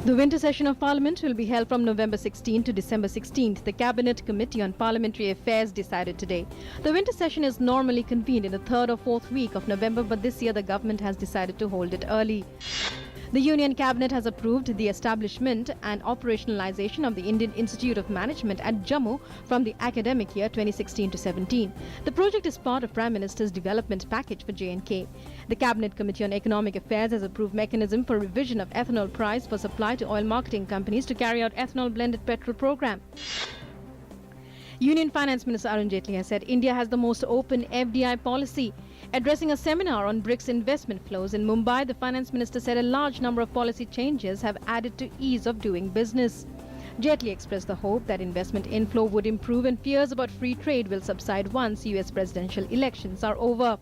The winter session of Parliament will be held from November 16 to December 16th. The Cabinet Committee on Parliamentary Affairs decided today. The winter session is normally convened in the third or fourth week of November, but this year the government has decided to hold it early. The Union Cabinet has approved the establishment and operationalization of the Indian Institute of Management at Jammu from the academic year 2016 to 17. The project is part of Prime Minister's development package for J&K. The Cabinet Committee on Economic Affairs has approved mechanism for revision of ethanol price for supply to oil marketing companies to carry out ethanol blended petrol program. Union Finance Minister Arun Jaitley has said India has the most open FDI policy. Addressing a seminar on BRICS investment flows in Mumbai, the Finance Minister said a large number of policy changes have added to ease of doing business. Jaitley expressed the hope that investment inflow would improve and fears about free trade will subside once US presidential elections are over.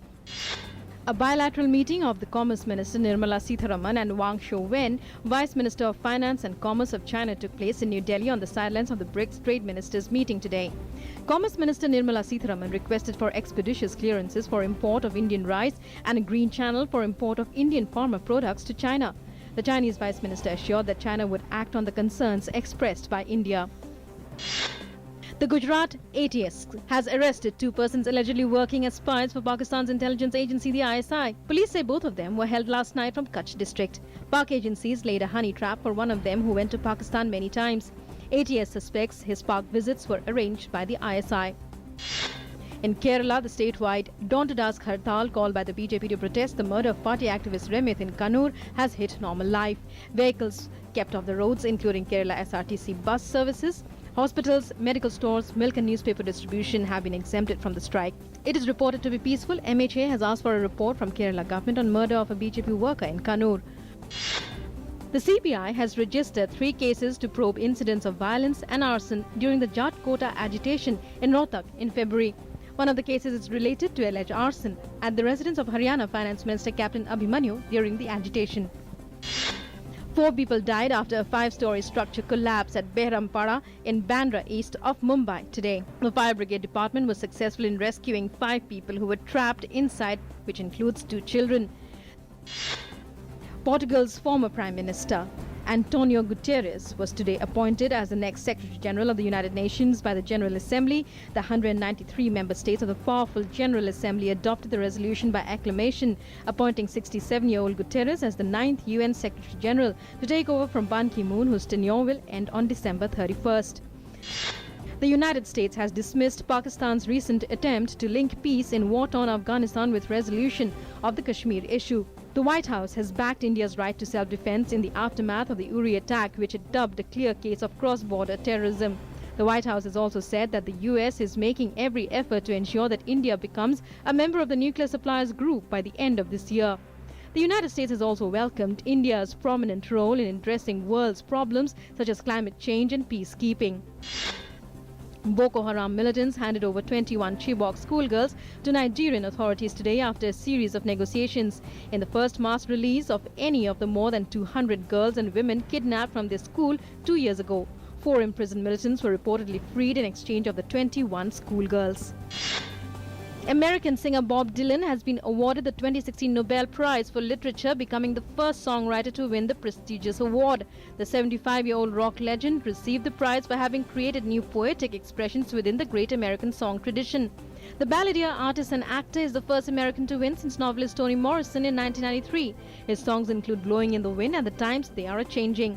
A bilateral meeting of the Commerce Minister Nirmala Sitharaman and Wang Shouwen, Vice Minister of Finance and Commerce of China, took place in New Delhi on the sidelines of the BRICS Trade Ministers meeting today. Commerce Minister Nirmala Sitharaman requested for expeditious clearances for import of Indian rice and a green channel for import of Indian farmer products to China. The Chinese Vice Minister assured that China would act on the concerns expressed by India. The Gujarat ATS has arrested two persons allegedly working as spies for Pakistan's intelligence agency, the ISI. Police say both of them were held last night from Kutch district. Pak agencies laid a honey trap for one of them who went to Pakistan many times. ATS suspects his Pak visits were arranged by the ISI. In Kerala, the statewide Don't Ask Hartal called by the BJP to protest the murder of party activist Remith in Kannur has hit normal life. Vehicles kept off the roads, including Kerala SRTC bus services. Hospitals, medical stores, milk and newspaper distribution have been exempted from the strike. It is reported to be peaceful. MHA has asked for a report from Kerala government on murder of a BJP worker in Kannur. The CBI has registered 3 cases to probe incidents of violence and arson during the Jat Kota agitation in Rohtak in February. One of the cases is related to alleged arson at the residence of Haryana Finance Minister Captain Abhimanyu during the agitation. 4 people died after a 5-story structure collapsed at Behrampara in Bandra east of Mumbai today. The fire brigade department was successful in rescuing 5 people who were trapped inside, which includes 2 children. Portugal's former Prime Minister Antonio Gutierrez was today appointed as the next Secretary General of the United Nations by the General Assembly. The 193 member states of the powerful General Assembly adopted the resolution by acclamation, appointing 67-year-old Gutierrez as the 9th UN Secretary General to take over from Ban Ki-moon, whose tenure will end on December 31st. The United States has dismissed Pakistan's recent attempt to link peace in war-torn Afghanistan with resolution of the Kashmir issue. The White House has backed India's right to self-defense in the aftermath of the Uri attack, which it dubbed a clear case of cross-border terrorism. The White House has also said that the US is making every effort to ensure that India becomes a member of the nuclear suppliers group by the end of this year. The United States has also welcomed India's prominent role in addressing world's problems such as climate change and peacekeeping. Boko Haram militants handed over 21 Chibok schoolgirls to Nigerian authorities today after a series of negotiations. In the first mass release of any of the more than 200 girls and women kidnapped from their school 2 years ago, 4 imprisoned militants were reportedly freed in exchange of the 21 schoolgirls. American singer Bob Dylan has been awarded the 2016 Nobel Prize for Literature, becoming the first songwriter to win the prestigious award. The 75-year-old rock legend received the prize for having created new poetic expressions within the great American song tradition. The balladeer, artist and actor is the first American to win since novelist Toni Morrison in 1993. His songs include Blowing in the Wind and The Times They Are A-Changing.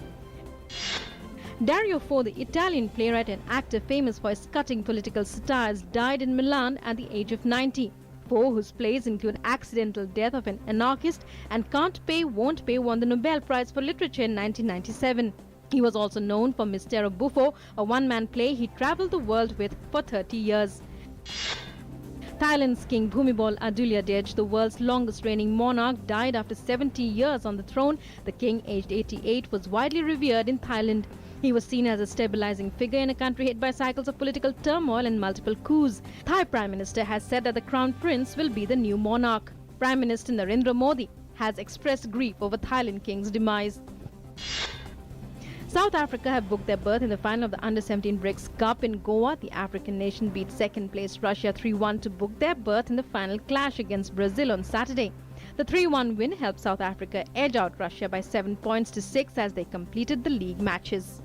Dario Fo, the Italian playwright and actor famous for his cutting political satires, died in Milan at the age of 90. Fo, whose plays include Accidental Death of an Anarchist and Can't Pay, Won't Pay, won the Nobel Prize for Literature in 1997. He was also known for Mistero Buffo, a one-man play he travelled the world with for 30 years. Thailand's King Bhumibol Adulyadej, the world's longest reigning monarch, died after 70 years on the throne. The king, aged 88, was widely revered in Thailand. He was seen as a stabilizing figure in a country hit by cycles of political turmoil and multiple coups. Thai Prime Minister has said that the Crown Prince will be the new monarch. Prime Minister Narendra Modi has expressed grief over Thailand King's demise. South Africa have booked their berth in the final of the Under-17 BRICS Cup in Goa. The African nation beat second-place Russia 3-1 to book their berth in the final clash against Brazil on Saturday. The 3-1 win helped South Africa edge out Russia by 7 points to 6 as they completed the league matches.